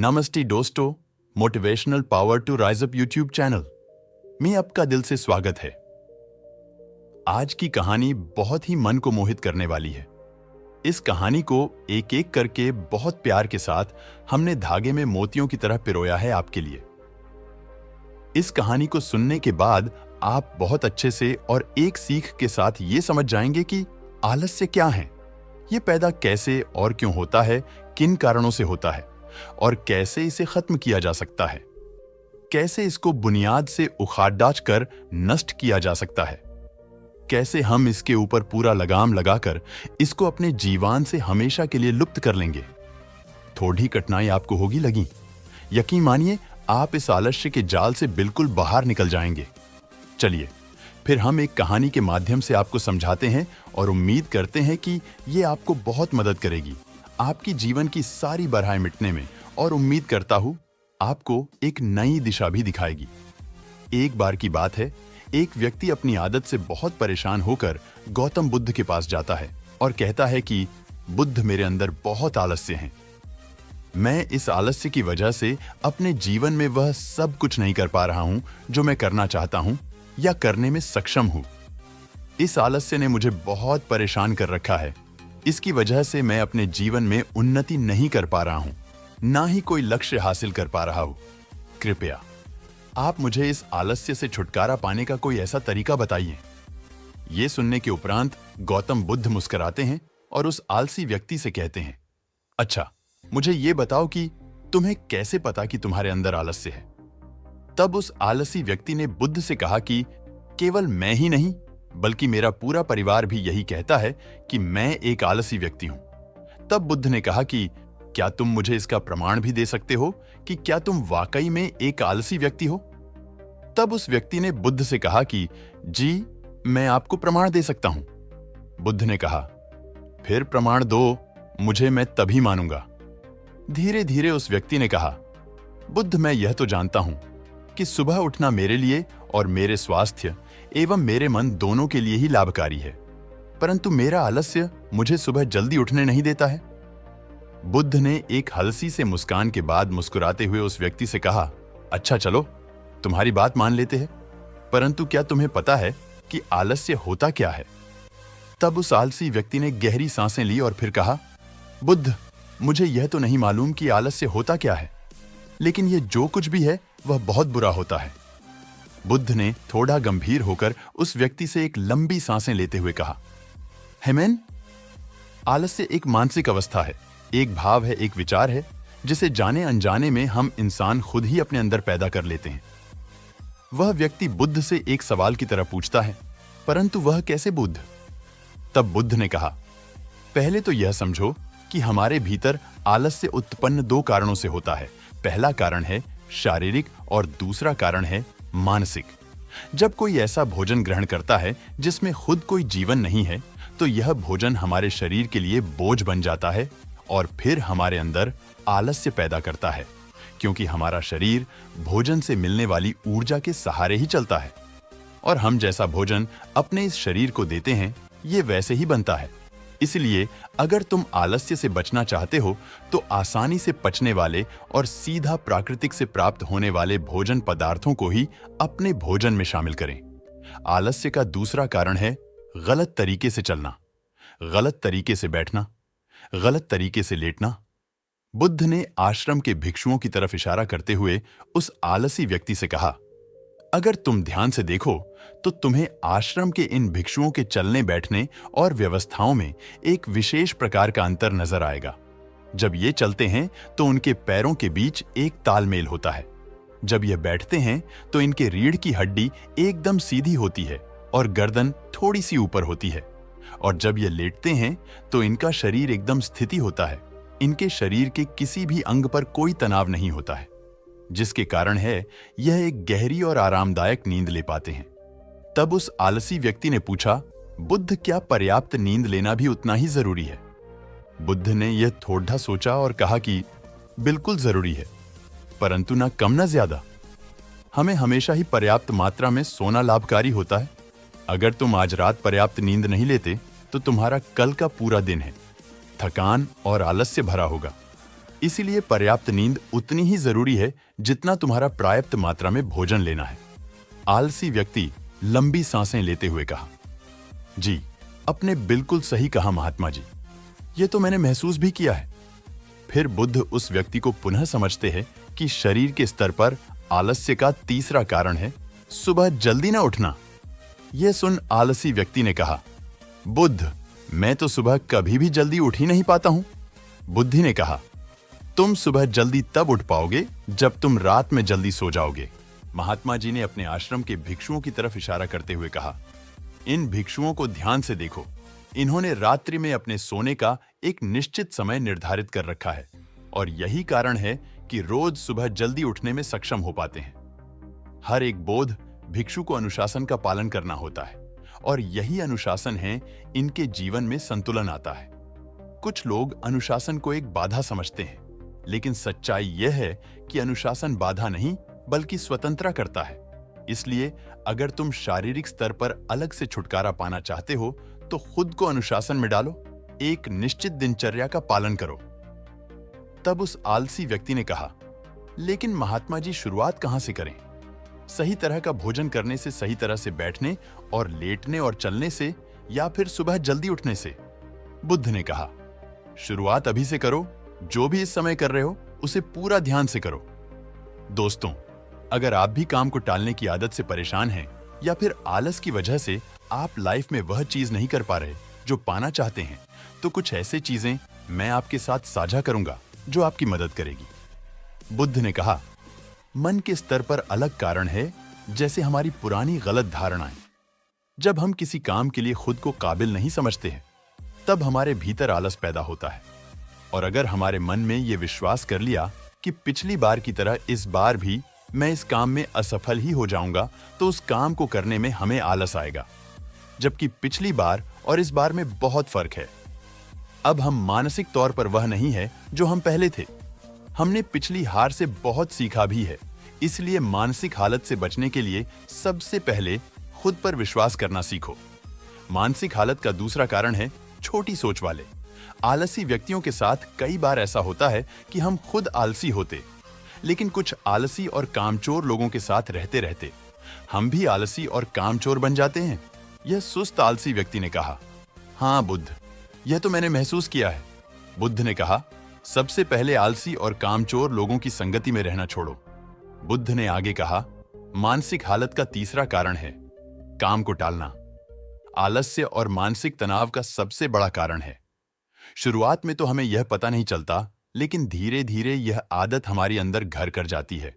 नमस्ते दोस्तों, motivational power to rise up YouTube channel में आपका दिल से स्वागत है। आज की कहानी बहुत ही मन को मोहित करने वाली है। इस कहानी को एक एक करके बहुत प्यार के साथ हमने धागे में मोतियों की तरह पिरोया है आपके लिए। इस कहानी को सुनने के बाद आप बहुत अच्छे से और एक सीख के साथ ये समझ जाएंगे कि आलस्य क्या है, ये पैदा कैसे और क्यों होता है, किन कारणों से होता है और कैसे इसे खत्म किया जा सकता है, कैसे इसको बुनियाद से उखाड़ डाच कर नष्ट किया जा सकता है, कैसे हम इसके ऊपर पूरा लगाम लगाकर इसको अपने जीवन से हमेशा के लिए लुप्त कर लेंगे। थोड़ी कठिनाई आपको होगी लगी, यकीन मानिए आप इस आलस्य के जाल से बिल्कुल बाहर निकल जाएंगे। चलिए फिर हम एक कहानी के माध्यम से आपको समझाते हैं और उम्मीद करते हैं कि ये आपको बहुत मदद करेगी आपकी जीवन की सारी बाधाएं मिटने में, और उम्मीद करता हूं आपको एक नई दिशा भी दिखाएगी। एक बार की बात है, एक व्यक्ति अपनी आदत से बहुत परेशान होकर गौतम बुद्ध के पास जाता है और कहता है कि बुद्ध, मेरे अंदर बहुत आलस्य है। मैं इस आलस्य की वजह से अपने जीवन में वह सब कुछ नहीं कर पा रहा हूं जो मैं करना चाहता हूं या करने में सक्षम हूं। इस आलस्य ने मुझे बहुत परेशान कर रखा है। इसकी वजह से मैं अपने जीवन में उन्नति नहीं कर पा रहा हूं, ना ही कोई लक्ष्य हासिल कर पा रहा हूं। कृपया आप मुझे इस आलस्य से छुटकारा पाने का कोई ऐसा तरीका बताइए। ये सुनने के उपरांत गौतम बुद्ध मुस्कुराते हैं और उस आलसी व्यक्ति से कहते हैं, अच्छा, मुझे ये बताओ कि तुम्हें कैसे पता कि तुम्हारे अंदर आलस्य है। तब उस आलसी व्यक्ति ने बुद्ध से कहा कि केवल मैं ही नहीं बल्कि मेरा पूरा परिवार भी यही कहता है कि मैं एक आलसी व्यक्ति हूं। तब बुद्ध ने कहा कि क्या तुम मुझे इसका प्रमाण भी दे सकते हो कि क्या तुम वाकई में एक आलसी व्यक्ति हो। तब उस व्यक्ति ने बुद्ध से कहा कि जी, मैं आपको प्रमाण दे सकता हूं। बुद्ध ने कहा, फिर प्रमाण दो, मुझे मैं तभी मानूंगा। धीरे धीरे उस व्यक्ति ने कहा, बुद्ध, मैं यह तो जानता हूं कि सुबह उठना मेरे लिए और मेरे स्वास्थ्य एवं मेरे मन दोनों के लिए ही लाभकारी है, परंतु मेरा आलस्य मुझे सुबह जल्दी उठने नहीं देता है। बुद्ध ने एक हल्की से मुस्कान के बाद मुस्कुराते हुए उस व्यक्ति से कहा, अच्छा चलो, तुम्हारी बात मान लेते हैं, परंतु क्या तुम्हें पता है कि आलस्य होता क्या है। तब उस आलसी व्यक्ति ने गहरी सांसें ली और फिर कहा, बुद्ध, मुझे यह तो नहीं मालूम कि आलस्य होता क्या है, लेकिन यह जो कुछ भी है वह बहुत बुरा होता है। बुद्ध ने थोड़ा गंभीर होकर उस व्यक्ति से एक लंबी सांसें लेते हुए कहा, हेमन, आलस्य एक मानसिक अवस्था है, एक भाव है, एक विचार है, जिसे जाने अनजाने में हम इंसान खुद ही अपने अंदर पैदा कर लेते हैं। वह व्यक्ति बुद्ध से एक सवाल की तरह पूछता है, परंतु वह कैसे बुद्ध। तब बुद्ध ने कहा, पहले तो यह समझो कि हमारे भीतर आलस्य उत्पन्न दो कारणों से होता है। पहला कारण है शारीरिक और दूसरा कारण है मानसिक। जब कोई ऐसा भोजन ग्रहण करता है जिसमें खुद कोई जीवन नहीं है, तो यह भोजन हमारे शरीर के लिए बोझ बन जाता है और फिर हमारे अंदर आलस्य पैदा करता है, क्योंकि हमारा शरीर भोजन से मिलने वाली ऊर्जा के सहारे ही चलता है और हम जैसा भोजन अपने इस शरीर को देते हैं, ये वैसे ही बनता है। इसलिए अगर तुम आलस्य से बचना चाहते हो तो आसानी से पचने वाले और सीधा प्राकृतिक से प्राप्त होने वाले भोजन पदार्थों को ही अपने भोजन में शामिल करें। आलस्य का दूसरा कारण है गलत तरीके से चलना, गलत तरीके से बैठना, गलत तरीके से लेटना। बुद्ध ने आश्रम के भिक्षुओं की तरफ इशारा करते हुए उस आलसी व्यक्ति से कहा, अगर तुम ध्यान से देखो तो तुम्हें आश्रम के इन भिक्षुओं के चलने बैठने और व्यवस्थाओं में एक विशेष प्रकार का अंतर नजर आएगा। जब ये चलते हैं तो उनके पैरों के बीच एक तालमेल होता है। जब ये बैठते हैं तो इनके रीढ़ की हड्डी एकदम सीधी होती है और गर्दन थोड़ी सी ऊपर होती है, और जब ये लेटते हैं तो इनका शरीर एकदम स्थिति होता है। इनके शरीर के किसी भी अंग पर कोई तनाव नहीं होता है, जिसके कारण है यह एक गहरी और आरामदायक नींद ले पाते हैं। तब उस आलसी व्यक्ति ने पूछा, बुद्ध, क्या पर्याप्त नींद लेना भी उतना ही जरूरी है। बुद्ध ने यह थोड़ा सोचा और कहा कि बिल्कुल जरूरी है, परंतु ना कम ना ज्यादा। हमें हमेशा ही पर्याप्त मात्रा में सोना लाभकारी होता है। अगर तुम आज रात पर्याप्त नींद नहीं लेते तो तुम्हारा कल का पूरा दिन है थकान और आलस्य भरा होगा। इसीलिए पर्याप्त नींद उतनी ही जरूरी है जितना तुम्हारा पर्याप्त मात्रा में भोजन लेना है। आलसी व्यक्ति लंबी सांसें लेते हुए कहा। जी, अपने बिल्कुल सही कहा महात्मा जी, ये तो मैंने महसूस भी किया है। फिर बुद्ध उस व्यक्ति को पुनः समझते हैं कि शरीर के स्तर पर आलस्य का तीसरा कारण है सुबह जल्दी ना उठना। यह सुन आलसी व्यक्ति ने कहा, बुद्ध, मैं तो सुबह कभी भी जल्दी उठ ही नहीं पाता हूं। बुद्धि ने कहा, तुम सुबह जल्दी तब उठ पाओगे जब तुम रात में जल्दी सो जाओगे। महात्मा जी ने अपने आश्रम के भिक्षुओं की तरफ इशारा करते हुए कहा, इन भिक्षुओं को ध्यान से देखो। इन्होंने रात्रि में अपने सोने का एक निश्चित समय निर्धारित कर रखा है और यही कारण है कि रोज सुबह जल्दी उठने में सक्षम हो पाते हैं। हर एक बोध भिक्षु को अनुशासन का पालन करना होता है और यही अनुशासन है इनके जीवन में संतुलन आता है। कुछ लोग अनुशासन को एक बाधा समझते हैं, लेकिन सच्चाई यह है कि अनुशासन बाधा नहीं बल्कि स्वतंत्रता करता है। इसलिए अगर तुम शारीरिक स्तर पर अलग से छुटकारा पाना चाहते हो तो खुद को अनुशासन में डालो, एक निश्चित दिनचर्या का पालन करो। तब उस आलसी व्यक्ति ने कहा, लेकिन महात्मा जी, शुरुआत कहां से करें? सही तरह का भोजन करने से, सही तरह से बैठने और लेटने और चलने से, या फिर सुबह जल्दी उठने से? बुद्ध ने कहा, शुरुआत अभी से करो। जो भी इस समय कर रहे हो उसे पूरा ध्यान से करो। दोस्तों, अगर आप भी काम को टालने की आदत से परेशान हैं या फिर आलस की वजह से आप लाइफ में वह चीज नहीं कर पा रहे जो पाना चाहते हैं, तो कुछ ऐसे चीजें मैं आपके साथ साझा करूंगा जो आपकी मदद करेगी। बुद्ध ने कहा, मन के स्तर पर अलग कारण है, जैसे हमारी पुरानी गलत धारणाएं। जब हम किसी काम के लिए खुद को काबिल नहीं समझते हैं, तब हमारे भीतर आलस पैदा होता है। और अगर हमारे मन में यह विश्वास कर लिया कि पिछली बार की तरह इस बार भी मैं इस काम में असफल ही हो जाऊंगा, तो उस काम को करने में हमें आलस आएगा। जबकि पिछली बार और इस बार में बहुत फर्क है। अब हम मानसिक तौर पर वह नहीं है जो हम पहले थे। हमने पिछली हार से बहुत सीखा भी है। इसलिए मानसिक हालत से बचने के लिए सबसे पहले खुद पर विश्वास करना सीखो। मानसिक हालत का दूसरा कारण है छोटी सोच वाले। आलसी व्यक्तियों के साथ कई बार ऐसा होता है कि हम खुद आलसी होते, लेकिन कुछ आलसी और कामचोर लोगों के साथ रहते रहते हम भी आलसी और कामचोर बन जाते हैं। यह सुस्त आलसी व्यक्ति ने कहा, हाँ बुद्ध, यह तो मैंने महसूस किया है। बुद्ध ने कहा, सबसे पहले आलसी और कामचोर लोगों की संगति में रहना छोड़ो। बुद्ध ने आगे कहा, मानसिक हालत का तीसरा कारण है काम को टालना। आलस्य और मानसिक तनाव का सबसे बड़ा कारण है। शुरुआत में तो हमें यह पता नहीं चलता, लेकिन धीरे धीरे यह आदत हमारे अंदर घर कर जाती है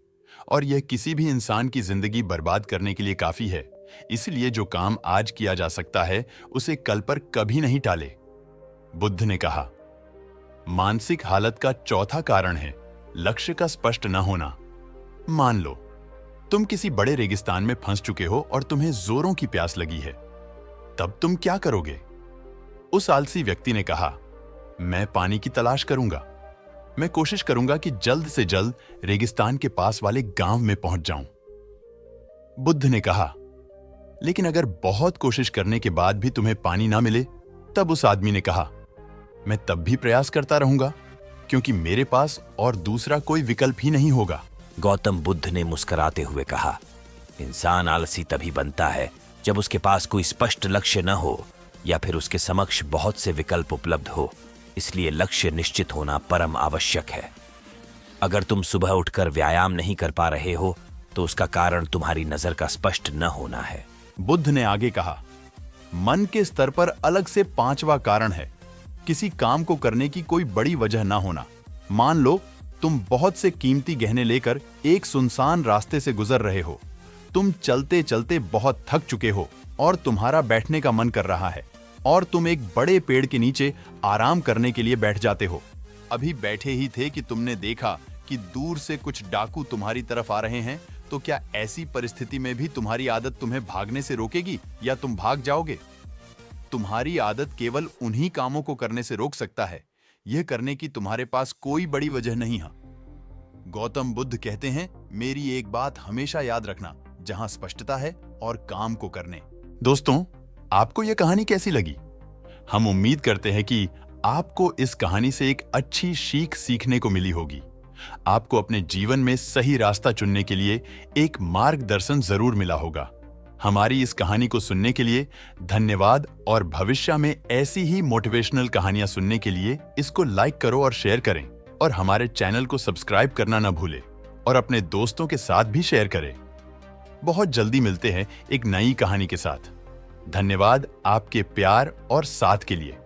और यह किसी भी इंसान की जिंदगी बर्बाद करने के लिए काफी है। इसलिए जो काम आज किया जा सकता है उसे कल पर कभी नहीं टाले। बुद्ध ने कहा, मानसिक हालत का चौथा कारण है लक्ष्य का स्पष्ट न होना। मान लो तुम किसी बड़े रेगिस्तान में फंस चुके हो और तुम्हें जोरों की प्यास लगी है, तब तुम क्या करोगे? उस आलसी व्यक्ति ने कहा, मैं पानी की तलाश करूंगा। मैं कोशिश करूंगा कि जल्द से जल्द रेगिस्तान के पास वाले गांव में पहुंच जाऊं। बुद्ध ने कहा, लेकिन अगर बहुत कोशिश करने के बाद भी तुम्हें पानी ना मिले? तब उस आदमी ने कहा, मैं तब भी प्रयास करता रहूंगा, क्योंकि मेरे पास और दूसरा कोई विकल्प ही नहीं होगा। गौतम बुद्ध ने मुस्कुराते हुए कहा, इंसान आलसी तभी बनता है जब उसके पास कोई स्पष्ट लक्ष्य न हो या फिर उसके समक्ष बहुत से विकल्प उपलब्ध हो। इसलिए लक्ष्य निश्चित होना परम आवश्यक है। अगर तुम सुबह उठकर व्यायाम नहीं कर पा रहे हो तो उसका कारण तुम्हारी नजर का स्पष्ट न होना है। बुद्ध ने आगे कहा, मन के स्तर पर अलग से पांचवा कारण है किसी काम को करने की कोई बड़ी वजह ना होना। मान लो तुम बहुत से कीमती गहने लेकर एक सुनसान रास्ते से गुजर रहे हो। तुम चलते चलते बहुत थक चुके हो और तुम्हारा बैठने का मन कर रहा है और तुम एक बड़े पेड़ के नीचे आराम करने के लिए बैठ जाते हो। अभी बैठे ही थे कि तुमने देखा कि दूर से कुछ डाकू तुम्हारी तरफ आ रहे हैं। तो क्या ऐसी परिस्थिति में भी तुम्हारी आदत तुम्हें भागने से रोकेगी या तुम भाग जाओगे? तुम्हारी आदत केवल उन्हीं कामों को करने से रोक सकता है। यह करने की तुम्हारे पास कोई बड़ी वजह नहीं है। गौतम बुद्ध कहते हैं, मेरी एक बात हमेशा याद रखना, जहां स्पष्टता है और काम को करने। दोस्तों, आपको यह कहानी कैसी लगी? हम उम्मीद करते हैं कि आपको इस कहानी से एक अच्छी सीख सीखने को मिली होगी। आपको अपने जीवन में सही रास्ता चुनने के लिए एक मार्गदर्शन जरूर मिला होगा। हमारी इस कहानी को सुनने के लिए धन्यवाद और भविष्य में ऐसी ही मोटिवेशनल कहानियां सुनने के लिए इसको लाइक करो और शेयर करें और हमारे चैनल को सब्सक्राइब करना ना भूलें और अपने दोस्तों के साथ भी शेयर करें। बहुत जल्दी मिलते हैं एक नई कहानी के साथ। धन्यवाद आपके प्यार और साथ के लिए।